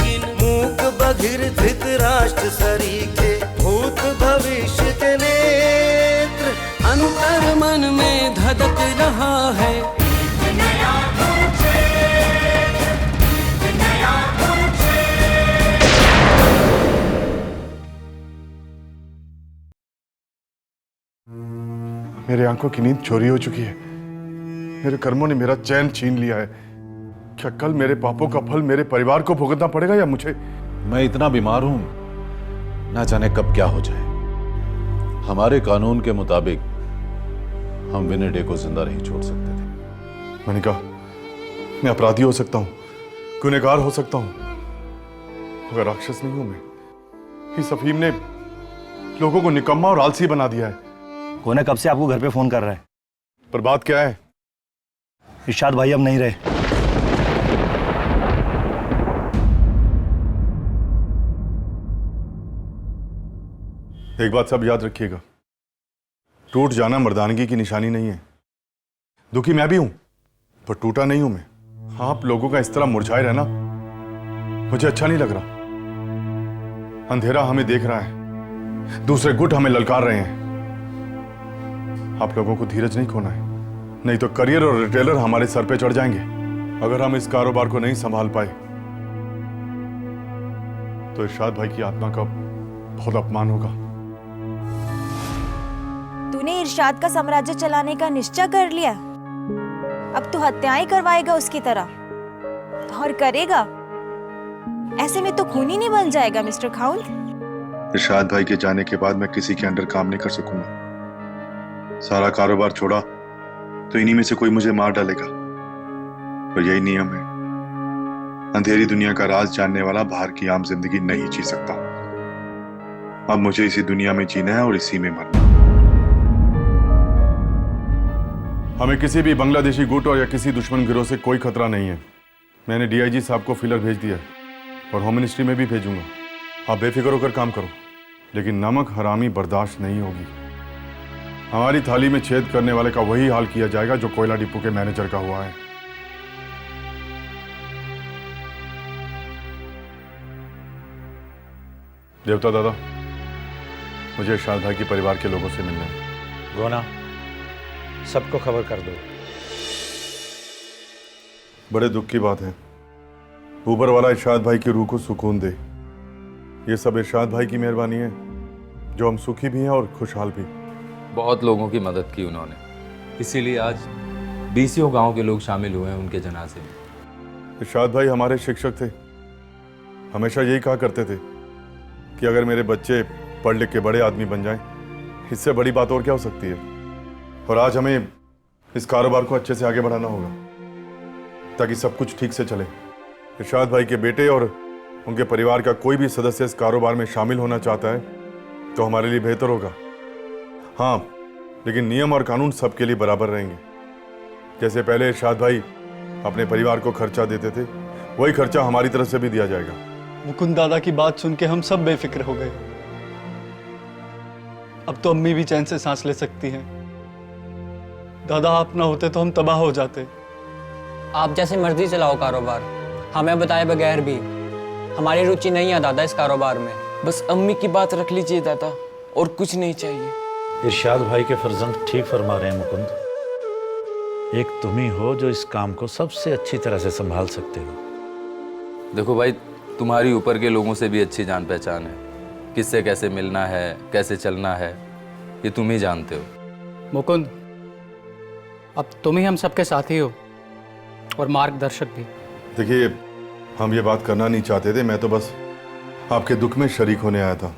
लीन, मूक बधिर धृतराष्ट्र सरीखे, भूत भविष्य के नेत्र, अंतर मन में धधक रहा है। मेरे आंखों की नींद चोरी हो चुकी है। मेरे कर्मों ने मेरा चैन छीन लिया है। क्या कल मेरे पापों का फल मेरे परिवार को भुगतना पड़ेगा या मुझे? मैं इतना बीमार हूं, ना जाने कब क्या हो जाए। हमारे कानून के मुताबिक हम विनय डे को जिंदा नहीं छोड़ सकते थे। मैंने कहा मैं अपराधी हो सकता हूं, गुनहगार हो सकता हूं, मगर राक्षस नहीं हूं मैं। इस अफीम ने लोगों को निकम्मा और आलसी बना दिया है। कोने कब से आपको घर पे फोन कर रहा है? पर बात क्या है? इरशाद भाई अब नहीं रहे। एक बात सब याद रखिएगा, टूट जाना मर्दानगी की निशानी नहीं है। दुखी मैं भी हूं, पर टूटा नहीं हूं मैं। आप लोगों का इस तरह मुरझाए रहना मुझे अच्छा नहीं लग रहा। अंधेरा हमें देख रहा है, दूसरे गुट हमें ललकार रहे हैं। आप लोगों को धीरज नहीं खोना है, नहीं तो करियर और रिटेलर हमारे सर पे चढ़ जाएंगे। अगर हम इस कारोबार को नहीं संभाल पाए तो इरशाद भाई की आत्मा का बहुत अपमान होगा। तूने इरशाद का साम्राज्य चलाने का निश्चय कर लिया? अब तू हत्याएं करवाएगा उसकी तरह, और करेगा। ऐसे में तो खूनी नहीं बन जाएगा मिस्टर खाउन। इरशाद भाई के जाने के बाद मैं किसी के अंडर काम नहीं कर सकूंगा। सारा कारोबार छोड़ा तो इन्हीं में से कोई मुझे मार डालेगा, और यही नियम है। अंधेरी दुनिया का राज जानने वाला बाहर की आम जिंदगी नहीं जी सकता। अब मुझे इसी दुनिया में जीना है और इसी में मरना। हमें किसी भी बांग्लादेशी गुट और या किसी दुश्मन गिरोह से कोई खतरा नहीं है। मैंने डीआईजी साहब को फिलर भेज दिया है और होम मिनिस्ट्री में भी भेजूंगा। आप बेफिक्र होकर काम करो, लेकिन नमक हरामी बर्दाश्त नहीं होगी। हमारी थाली में छेद करने वाले का वही हाल किया जाएगा जो कोयला डिपो के मैनेजर का हुआ है। देवता दादा, मुझे इरशाद भाई के परिवार के लोगों से मिलना है। गोना, सबको खबर कर दो। बड़े दुख की बात है, ऊपर वाला इरशाद भाई की रूह को सुकून दे। ये सब इरशाद भाई की मेहरबानी है जो हम सुखी भी हैं और खुशहाल भी। बहुत लोगों की मदद की उन्होंने, इसीलिए आज बीसियों गांव के लोग शामिल हुए हैं उनके जनाजे में। इरशाद भाई हमारे शिक्षक थे, हमेशा यही कहा करते थे कि अगर मेरे बच्चे पढ़ लिख के बड़े आदमी बन जाएं, इससे बड़ी बात और क्या हो सकती है। और आज हमें इस कारोबार को अच्छे से आगे बढ़ाना होगा ताकि सब कुछ ठीक से चले। इरशाद भाई के बेटे और उनके परिवार का कोई भी सदस्य इस कारोबार में शामिल होना चाहता है तो हमारे लिए बेहतर होगा। हाँ, लेकिन नियम और कानून सबके लिए बराबर रहेंगे। जैसे पहले इरशाद भाई अपने परिवार को खर्चा देते थे, वही खर्चा हमारी तरफ से भी दिया जाएगा। मुकुंद दादा की बात सुन के हम सब बेफिक्र हो गए। अब तो अम्मी भी चैन से सांस ले सकती हैं। दादा आप ना होते तो हम तबाह हो जाते। आप जैसे मर्जी चलाओ कारोबार, हमें बताए बगैर भी। हमारी रुचि नहीं है दादा इस कारोबार में। बस अम्मी की बात रख लीजिए दादा, और कुछ नहीं चाहिए। इरशाद भाई के फर्जंद ठीक फरमा रहे हैं मुकुंद। एक तुम ही हो जो इस काम को सबसे अच्छी तरह से संभाल सकते हो। देखो भाई, तुम्हारी ऊपर के लोगों से भी अच्छी जान पहचान है। किससे कैसे मिलना है, कैसे चलना है, ये तुम ही जानते हो। मुकुंद, अब तुम ही हम सबके साथी हो और मार्गदर्शक भी। देखिए, हम ये बात करना नहीं चाहते थे, मैं तो बस आपके दुख में शरीक होने आया था।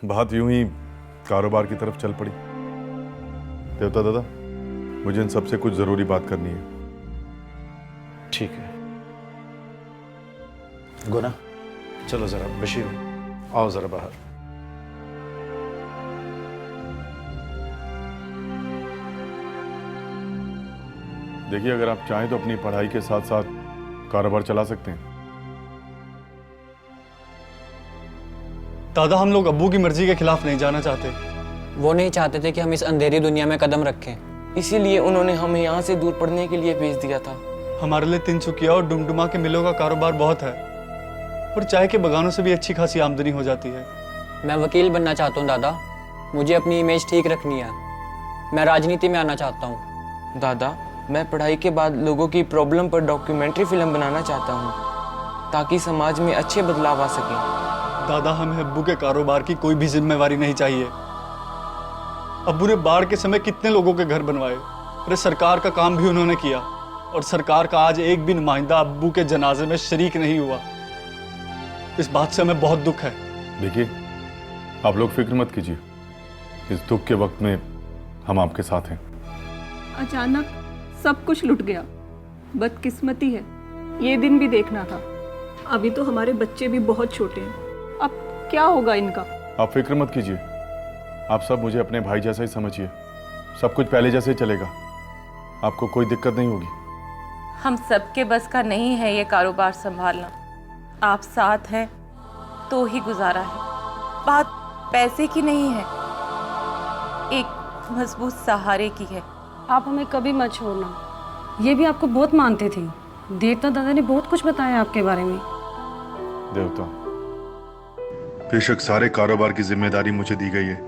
बात यूं ही कारोबार की तरफ चल पड़ी। देवता दादा, मुझे इन सबसे कुछ जरूरी बात करनी है। ठीक है गुना, चलो जरा बशीर आओ जरा बाहर। देखिए, अगर आप चाहें तो अपनी पढ़ाई के साथ साथ कारोबार चला सकते हैं। दादा, हम लोग अब्बू की मर्जी के खिलाफ नहीं जाना चाहते। वो नहीं चाहते थे कि हम इस अंधेरी दुनिया में कदम रखें, इसीलिए उन्होंने हमें यहाँ से दूर पढ़ने के लिए भेज दिया था। हमारे लिए तिनसुकिया और डुमडुमा के मिलों का कारोबार बहुत है। और चाय के बगानों से भी अच्छी खासी आमदनी हो जाती है। मैं वकील बनना चाहता हूँ दादा, मुझे अपनी इमेज ठीक रखनी है। मैं राजनीति में आना चाहता हूँ। दादा, मैं पढ़ाई के बाद लोगों की प्रॉब्लम पर डॉक्यूमेंट्री फिल्म बनाना चाहता हूँ ताकि समाज में अच्छे बदलाव आ सके। दादा, हमें अब्बू के कारोबार की कोई भी जिम्मेवारी नहीं चाहिए। अब्बू ने बाढ़ के समय कितने लोगों के घर बनवाए, अरे सरकार का काम भी उन्होंने किया, और सरकार का आज एक भी नुमाइंदा अब्बू के जनाजे में शरीक नहीं हुआ। इस बात से हमें बहुत दुख है। देखिए, आप लोग फिक्र मत कीजिए, इस दुख के वक्त में हम आपके साथ हैं। अचानक सब कुछ लुट गया, बदकिस्मती है। ये दिन भी देखना था। अभी तो हमारे बच्चे भी बहुत छोटे हैं, अब क्या होगा इनका? आप फिक्र मत कीजिए, आप सब मुझे अपने भाई जैसा ही समझिए। सब कुछ पहले जैसे ही चलेगा, आपको कोई दिक्कत नहीं होगी। हम सबके बस का नहीं है ये कारोबार संभालना। आप साथ हैं तो ही गुजारा है। बात पैसे की नहीं है, एक मजबूत सहारे की है। आप हमें कभी मत छोड़ना। ये भी आपको बहुत मानते थे। देवता दादा ने बहुत कुछ बताया आपके बारे में। देवता, बेशक सारे कारोबार की जिम्मेदारी मुझे दी गई है,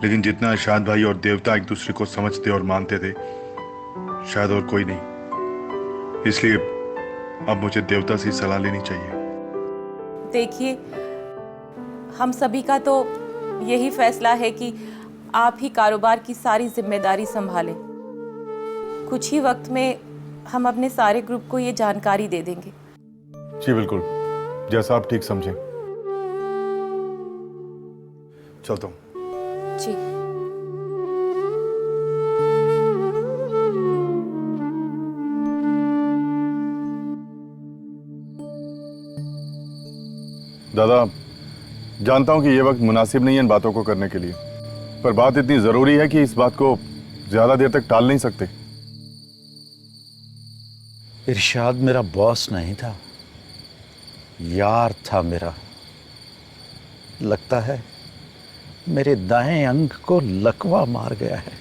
लेकिन जितना इरशाद भाई और देवता एक दूसरे को समझते और मानते थे, शायद और कोई नहीं। इसलिए अब मुझे देवता से सलाह लेनी चाहिए। देखिए, हम सभी का तो यही फैसला है कि आप ही कारोबार की सारी जिम्मेदारी संभालें। कुछ ही वक्त में हम अपने सारे ग्रुप को ये जानकारी दे देंगे। जी बिल्कुल, जैसा आप ठीक समझें। चलता हूँ। जी। दादा, जानता हूं कि ये वक्त मुनासिब नहीं है इन बातों को करने के लिए, पर बात इतनी जरूरी है कि इस बात को ज्यादा देर तक टाल नहीं सकते। इरशाद मेरा बॉस नहीं था, यार था मेरा। लगता है मेरे दाएं अंग को लकवा मार गया है।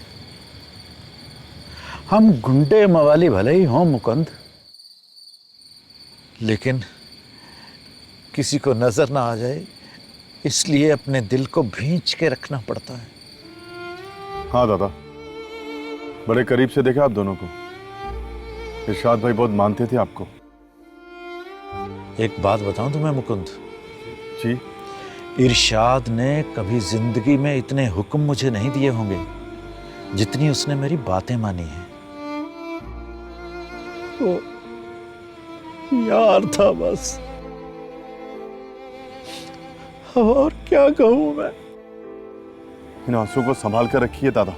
हम गुंडे मवाली भले ही हों मुकुंद, लेकिन किसी को नजर ना आ जाए इसलिए अपने दिल को भींच के रखना पड़ता है। हाँ दादा, बड़े करीब से देखा आप दोनों को। इरशाद भाई बहुत मानते थे आपको। एक बात बताऊं तुम्हें मुकुंद? जी। इरशाद ने कभी जिंदगी में इतने हुक्म मुझे नहीं दिए होंगे जितनी उसने मेरी बातें मानी हैं। वो यार था बस, और क्या कहूं मैं। इन आंसू को संभाल कर रखिए दादा,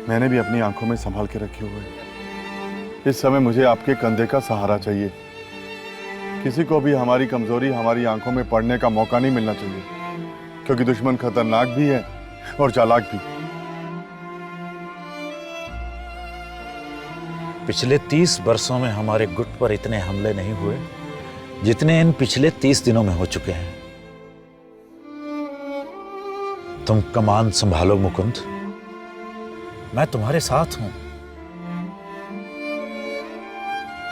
मैंने भी अपनी आंखों में संभाल के रखे हुए हैं। इस समय मुझे आपके कंधे का सहारा चाहिए। किसी को भी हमारी कमजोरी हमारी आंखों में पड़ने का मौका नहीं मिलना चाहिए, क्योंकि दुश्मन खतरनाक भी है और चालाक भी। पिछले 30 वर्षों में हमारे गुट पर इतने हमले नहीं हुए जितने इन पिछले 30 दिनों में हो चुके हैं। तुम कमान संभालो मुकुंद, मैं तुम्हारे साथ हूं।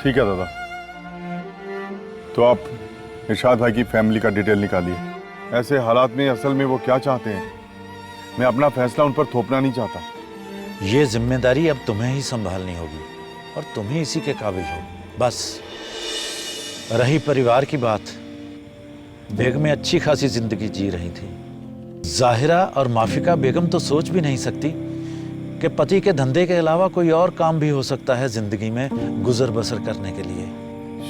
ठीक है दादा, तो आप इरशाद भाई की फैमिली का डिटेल निकालिए। ऐसे हालात में असल में वो क्या चाहते हैं, मैं अपना फैसला उन पर थोपना नहीं चाहता। ये जिम्मेदारी अब तुम्हें ही संभालनी होगी और तुम ही इसी के काबिल हो। बस रही परिवार की बात, बेगमें अच्छी खासी जिंदगी जी रही थी। जाहिरा और माफिका बेगम तो सोच भी नहीं सकती कि पति के धंधे के अलावा कोई और काम भी हो सकता है जिंदगी में गुजर बसर करने के लिए।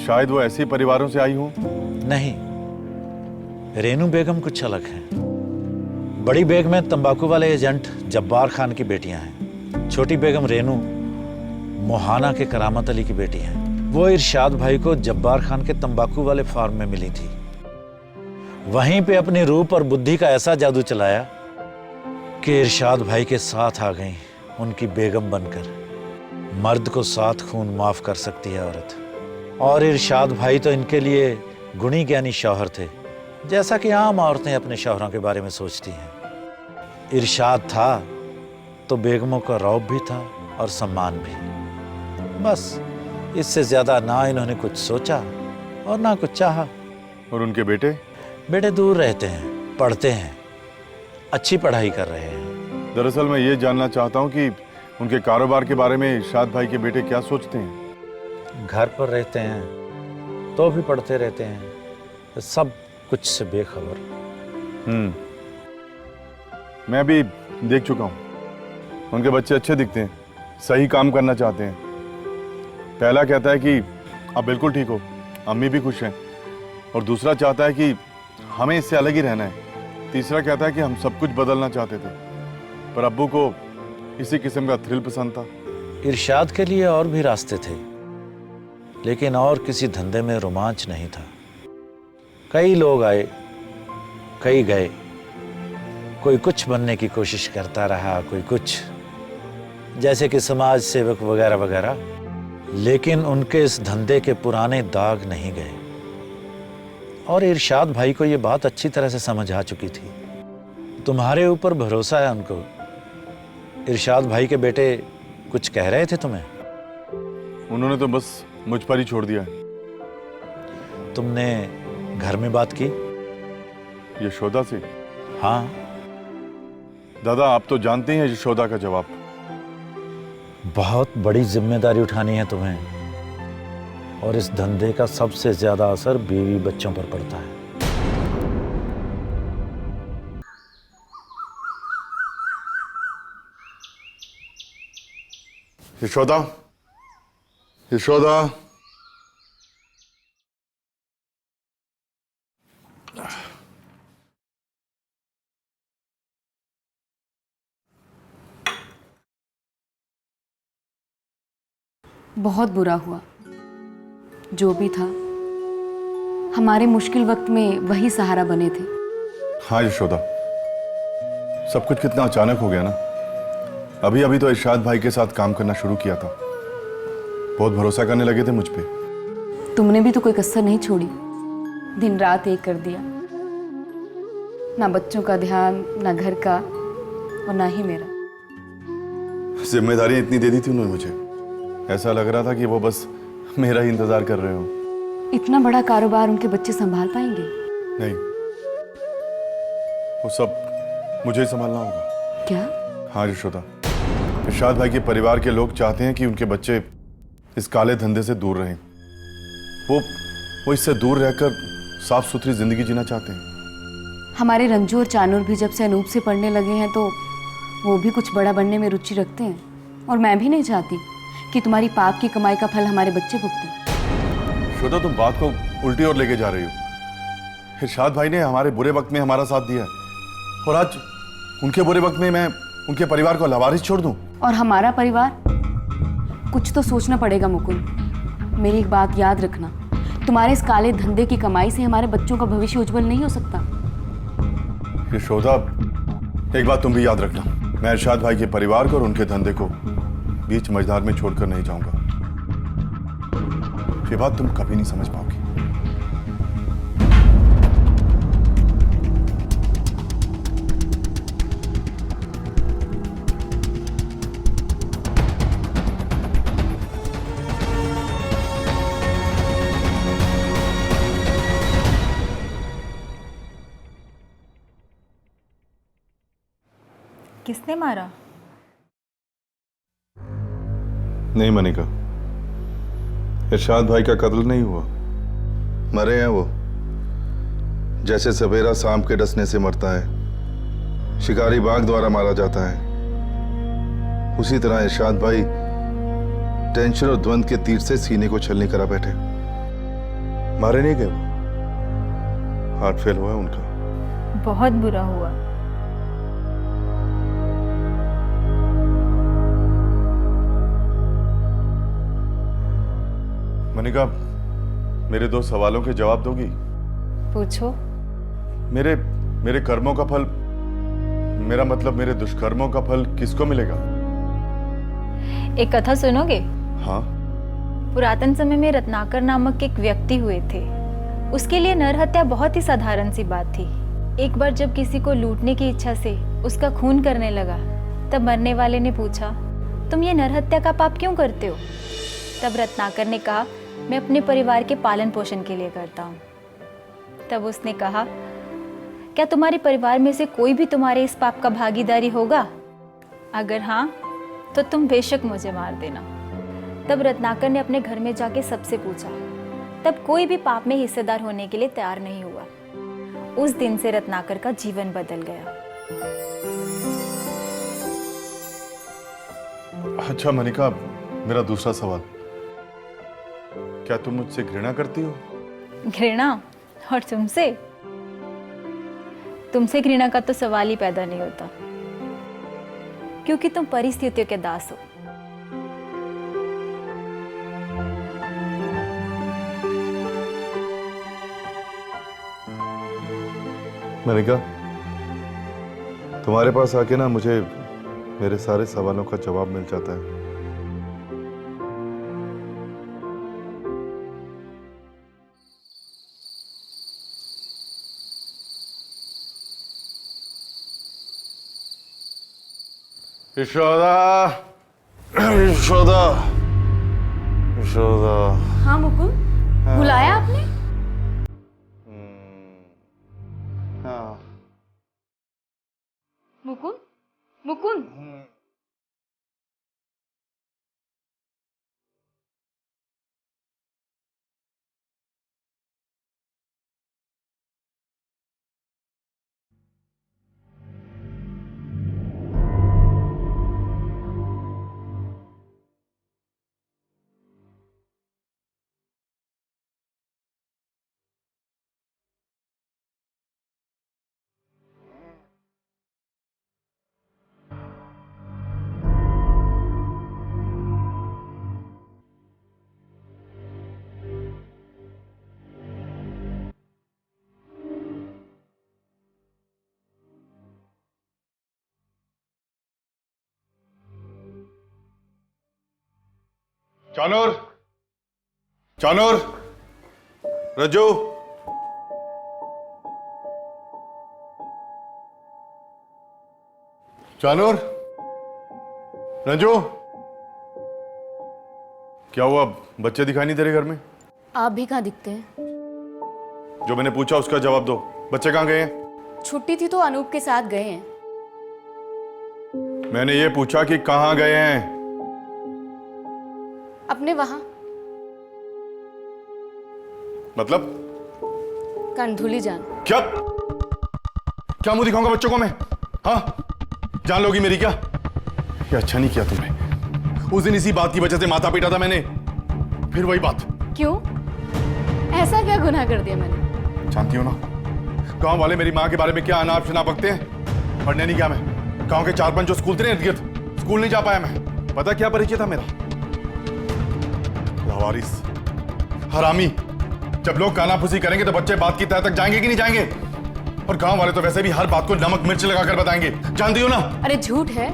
शायद वो ऐसे परिवारों से आई हो। नहीं, रेनू बेगम कुछ अलग है। बड़ी बेगमें तंबाकू वाले एजेंट जब्बार खान की बेटियां हैं। छोटी बेगम रेनू मोहाना के करामत अली की बेटी हैं। वो इरशाद भाई को जब्बार खान के तंबाकू वाले फार्म में मिली थी। वहीं पे अपनी रूप और बुद्धि का ऐसा जादू चलाया कि इरशाद भाई के साथ आ गई उनकी बेगम बनकर। मर्द को 7 खून माफ कर सकती है औरत, और इरशाद भाई तो इनके लिए गुणी ज्ञानी शौहर थे, जैसा कि आम औरतें अपने शौहरों के बारे में सोचती हैं। इरशाद था तो बेगमों का रौब भी था और सम्मान भी। बस इससे ज्यादा ना इन्होंने कुछ सोचा और ना कुछ चाहा। और उनके बेटे? बेटे दूर रहते हैं, पढ़ते हैं, अच्छी पढ़ाई कर रहे हैं। दरअसल मैं ये जानना चाहता हूँ कि उनके कारोबार के बारे में इरशाद भाई के बेटे क्या सोचते हैं? घर पर रहते हैं तो भी पढ़ते रहते हैं, सब कुछ से बेखबर। मैं भी देख चुका हूँ, उनके बच्चे अच्छे दिखते हैं, सही काम करना चाहते हैं। पहला कहता है कि आप बिल्कुल ठीक हो, अम्मी भी खुश हैं, और दूसरा चाहता है कि हमें इससे अलग ही रहना है। तीसरा कहता है कि हम सब कुछ बदलना चाहते थे, पर अब्बू को इसी किस्म का थ्रिल पसंद था। इरशाद के लिए और भी रास्ते थे, लेकिन और किसी धंधे में रोमांच नहीं था। कई लोग आए, कई गए, कोई कुछ बनने की कोशिश करता रहा, कोई कुछ, जैसे कि समाज सेवक वगैरह वगैरह, लेकिन उनके इस धंधे के पुराने दाग नहीं गए। और इरशाद भाई को ये बात अच्छी तरह से समझ आ चुकी थी। तुम्हारे ऊपर भरोसा है उनको। इरशाद भाई के बेटे कुछ कह रहे थे तुम्हें? उन्होंने तो बस मुझ पर ही छोड़ दिया है। तुमने घर में बात की? यशोदा से? हाँ। दादा, आप तो जानते हैं यशोदा का जवाब। बहुत बड़ी जिम्मेदारी उठानी है तुम्हें, और इस धंधे का सबसे ज्यादा असर बीवी बच्चों पर पड़ता है। यशोदा, यशोदा, बहुत बुरा हुआ। जो भी था, हमारे मुश्किल वक्त में वही सहारा बने थे। हाँ यशोदा, सब कुछ कितना अचानक हो गया ना। अभी अभी तो इरशाद भाई के साथ काम करना शुरू किया था, बहुत भरोसा करने लगे थे मुझ पे। तुमने भी तो कोई कसर नहीं छोड़ी, दिन रात एक कर दिया। ना बच्चों का ध्यान, ना घर का, और ना ही मेरा। जिम्मेदारी इतनी दे दी थी उन्होंने मुझे, ऐसा लग रहा था कि वो बस मेरा ही इंतजार कर रहे हो। इतना बड़ा कारोबार उनके बच्चे संभाल पाएंगे? नहीं, वो सब मुझे ही संभालना होगा। क्या? हाँ यशोदा, इरशाद भाई के परिवार के लोग चाहते हैं कि उनके बच्चे इस काले धंधे से दूर रहें। वो इससे दूर रहकर साफ सुथरी जिंदगी जीना चाहते हैं। हमारे रंजू और चानूर भी जब से अनूप से पढ़ने लगे हैं तो वो भी कुछ बड़ा बनने में रुचि रखते हैं, और मैं भी नहीं चाहती कि तुम्हारी पाप की कमाई का फल हमारे बच्चे भुगतें। यशोदा, तुम बात को उल्टी ओर लेके जा रही हो। इरशाद भाई ने हमारे बुरे वक्त में हमारा साथ दिया है, और आज उनके बुरे वक्त में मैं उनके परिवार को लावारिस छोड़ दूं? और हमारा परिवार? कुछ तो सोचना पड़ेगा मुकुंद। मेरी एक बात याद रखना, तुम्हारे इस काले धंधे की कमाई से हमारे बच्चों का भविष्य उज्जवल नहीं हो सकता। यशोदा, एक बात तुम भी याद रखना, मैं इरशाद भाई के परिवार को और उनके धंधे को बीच मझधार में छोड़कर नहीं जाऊंगा। ये बात तुम कभी नहीं समझ पाओगी। किसने मारा? नहीं मनिका, इरशाद भाई का कत्ल नहीं हुआ। मरे हैं वो, जैसे सवेरा सांप के डसने से मरता है, शिकारी बाघ द्वारा मारा जाता है, उसी तरह इरशाद भाई टेंशन और द्वंद के तीर से सीने को छलनी करा बैठे। मारे नहीं गए वो, हार्ट फेल हुआ है उनका। बहुत बुरा हुआ। मनिका, मेरे 2 सवालों के जवाब दोगी? पूछो। मेरे कर्मों का फल, मेरा मतलब मेरे दुष्कर्मों का फल किसको मिलेगा? एक कथा सुनोगे? हाँ। पुरातन समय में रत्नाकर नामक एक व्यक्ति हुए थे। उसके लिए नरहत्या बहुत ही साधारण सी बात थी। एक बार जब किसी को लूटने की इच्छा से उसका खून करने लगा, तब मरने वाले ने पूछा, तुम ये नरहत्या का पाप क्यों करते हो? तब रत्नाकर ने कहा, मैं अपने परिवार के पालन पोषण के लिए करता हूँ। तब उसने कहा, क्या तुम्हारे परिवार में से कोई भी तुम्हारे इस पाप का भागीदारी होगा? अगर हाँ तो तुम बेशक मुझे मार देना। तब रत्नाकर ने अपने घर में जाके सबसे पूछा। तब कोई भी पाप में हिस्सेदार होने के लिए तैयार नहीं हुआ। उस दिन से रत्नाकर का जीवन बदल गया। अच्छा मनिका, मेरा दूसरा सवाल, क्या तुम मुझसे घृणा करती हो? घृणा? और तुमसे? तुमसे घृणा का तो सवाल ही पैदा नहीं होता, क्योंकि तुम परिस्थितियों के दास हो। मनिका, तुम्हारे पास आके ना मुझे मेरे सारे सवालों का जवाब मिल जाता है। यशोदा, यशोदा, यशोदा। हाँ मुकुंद, बुलाया आपने? हाँ। मुकुंद, मुकुंद। चानूर, चानूर, रज्जू, चानूर, रज्जू, क्या हुआ? बच्चे दिखाई नहीं दे रहे घर में? आप भी कहाँ दिखते हैं? जो मैंने पूछा उसका जवाब दो। बच्चे कहाँ गए हैं? छुट्टी थी तो अनूप के साथ गए हैं। मैंने ये पूछा कि कहाँ गए हैं? अपने वहां। मतलब? कंधुली जान। क्या? क्या मुंह दिखाऊंगा बच्चों को मैं? हाँ, जान लोगी मेरी क्या? ये अच्छा नहीं किया तुमने। उस दिन इसी बात की वजह से माथा पीटा था मैंने। फिर वही बात। क्यों? ऐसा क्या गुनाह कर दिया मैंने? जानती हो ना, गांव वाले मेरी माँ के बारे में क्या अनाप शनाप बकते हैं। पढ़ने नहीं गया मैं। गांव के 4-5 जो स्कूल थे ना इर्द गिर्द, स्कूल नहीं जा पाया मैं। पता क्या परिचय था मेरा? लावारिस, हरामी। जब लोग कानाफूसी करेंगे तो बच्चे बात की तह तक जाएंगे कि नहीं जाएंगे? और गांव वाले तो वैसे भी हर बात को नमक मिर्च लगाकर बताएंगे, जानती हो ना? अरे झूठ है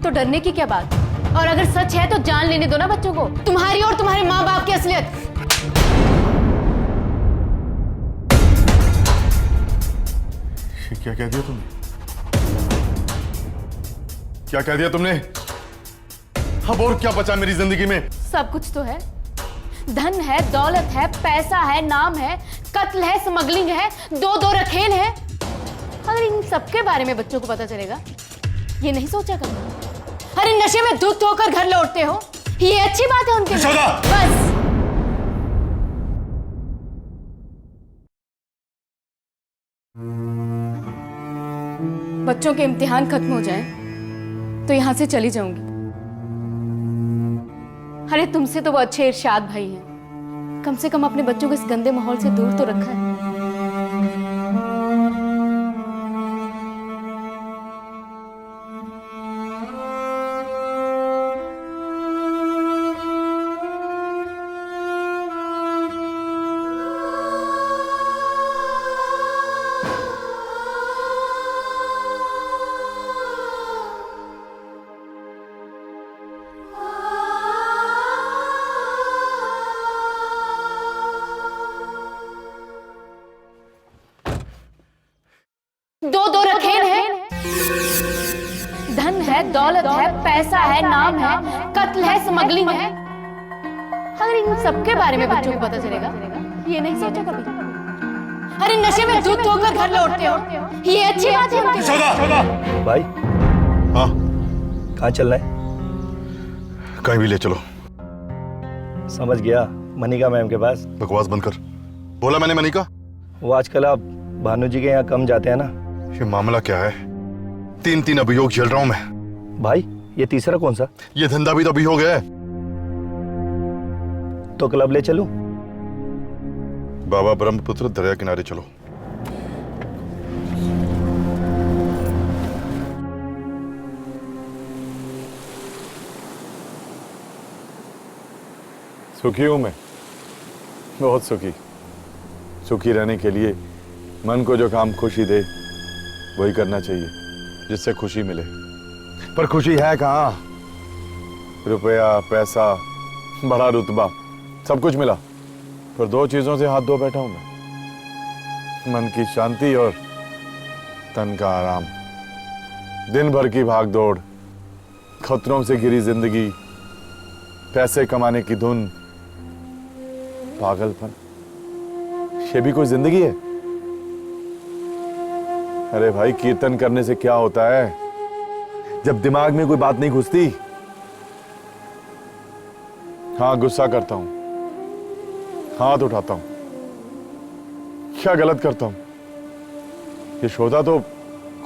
तो डरने की क्या बात? और अगर सच है तो जान लेने दो ना बच्चों को, तुम्हारी और तुम्हारे माँ बाप की असलियत। क्या कह दिया तुमने? क्या कह दिया तुमने? अब और क्या बचा मेरी जिंदगी में? सब कुछ तो है। धन है, दौलत है, पैसा है, नाम है, कत्ल है, स्मगलिंग है, दो रखेल है। अगर इन सबके बारे में बच्चों को पता चलेगा, ये नहीं सोचा कभी। अरे नशे में दूध धोकर घर लौटते हो, ये अच्छी बात है उनके लिए। बस बच्चों के इम्तिहान खत्म हो जाए तो यहां से चली जाऊंगी। अरे तुमसे तो वो अच्छे इरशाद भाई हैं, कम से कम अपने बच्चों को इस गंदे माहौल से दूर तो रखा है। दो रखेल है, धन है, दौलत है, पैसा है, नाम है, कत्ल है, स्मगलिंग है। अगर अगर इन सबके बारे में बच्चों को पता चलेगा, ये नहीं सोचा कभी? अरे नशे में दूध धोकर घर लौटते हो, ये अच्छी बात है उनके लिए। भाई हाँ कहाँ चल रहा है? कहीं भी ले चलो। समझ गया, मनिका मैम के पास। बकवास बंद कर। बोला मैंने मनिका। वो आजकल आप भानु जी के यहाँ कम जाते हैं ना। ये मामला क्या है? 3 अभियोग झेल रहा हूं मैं। भाई ये तीसरा कौन सा? ये धंधा भी तो अभियोग है। तो क्लब ले चलूं? बाबा ब्रह्मपुत्र दरिया किनारे चलो। सुखी हूं मैं, बहुत सुखी। सुखी रहने के लिए मन को जो काम खुशी दे वही करना चाहिए, जिससे खुशी मिले। पर खुशी है कहाँ? रुपया, पैसा, बड़ा रुतबा, सब कुछ मिला, पर 2 चीजों से हाथ धो बैठा हूं मैं। मन की शांति और तन का आराम। दिन भर की भाग दौड़, खतरों से घिरी जिंदगी, पैसे कमाने की धुन, पागलपन, ये भी कोई जिंदगी है? अरे भाई, कीर्तन करने से क्या होता है जब दिमाग में कोई बात नहीं घुसती? हाँ, गुस्सा करता हूं, हाथ उठाता हूं, क्या गलत करता हूं? यशोदा तो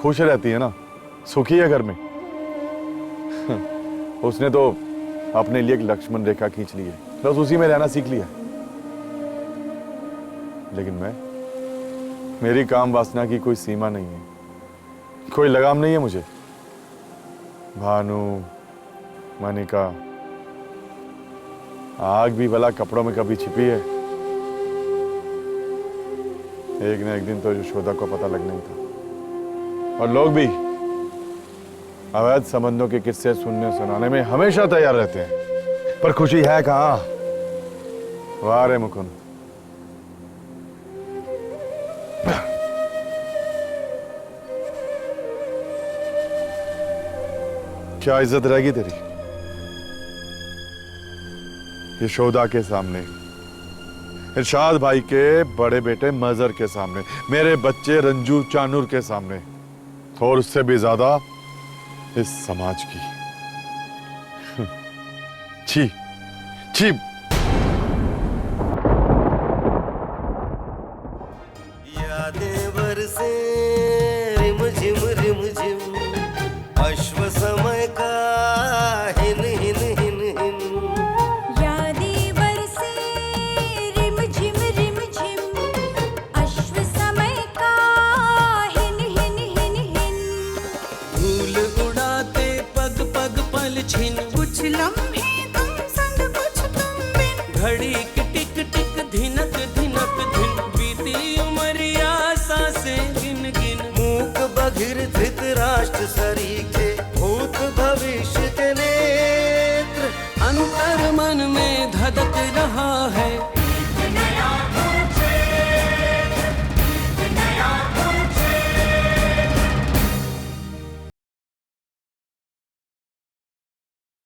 खुश रहती है ना, सुखी है घर में। उसने तो अपने लिए एक लक्ष्मण रेखा खींच ली है, बस उसी में रहना सीख लिया। लेकिन मेरी काम वासना की कोई सीमा नहीं है, कोई लगाम नहीं है मुझे। भानु, मनिका, आग भी भला कपड़ों में कभी छिपी है? एक न एक दिन तो यशोदा को पता लगना ही था। और लोग भी अवैध संबंधों के किस्से सुनने सुनाने में हमेशा तैयार रहते हैं, पर खुशी है कहाँ? वाह रे मुकुंद। क्या इज्जत रहेगी तेरी यशोदा के सामने, इरशाद भाई के बड़े बेटे मजहर के सामने, मेरे बच्चे रंजू चानूर के सामने, और उससे भी ज्यादा इस समाज की। छी छी। यादें बरसे रिमझिम रिमझिम, अश्व समय का हिन हिन हिन हिन। यादें बरसे रिमझिम रिमझिम, अश्व समय का हिन हिन हिन हिन। धूल उड़ाते पग पग पल छिन, कुछ लम्हे तुम संग कुछ तुम बिन। घड़ी की टिक टिक धिनक धिनक धिन, बीती उमरिया सांसें गिन गिन। मूक बधिर धृतराष्ट्र सरीखे,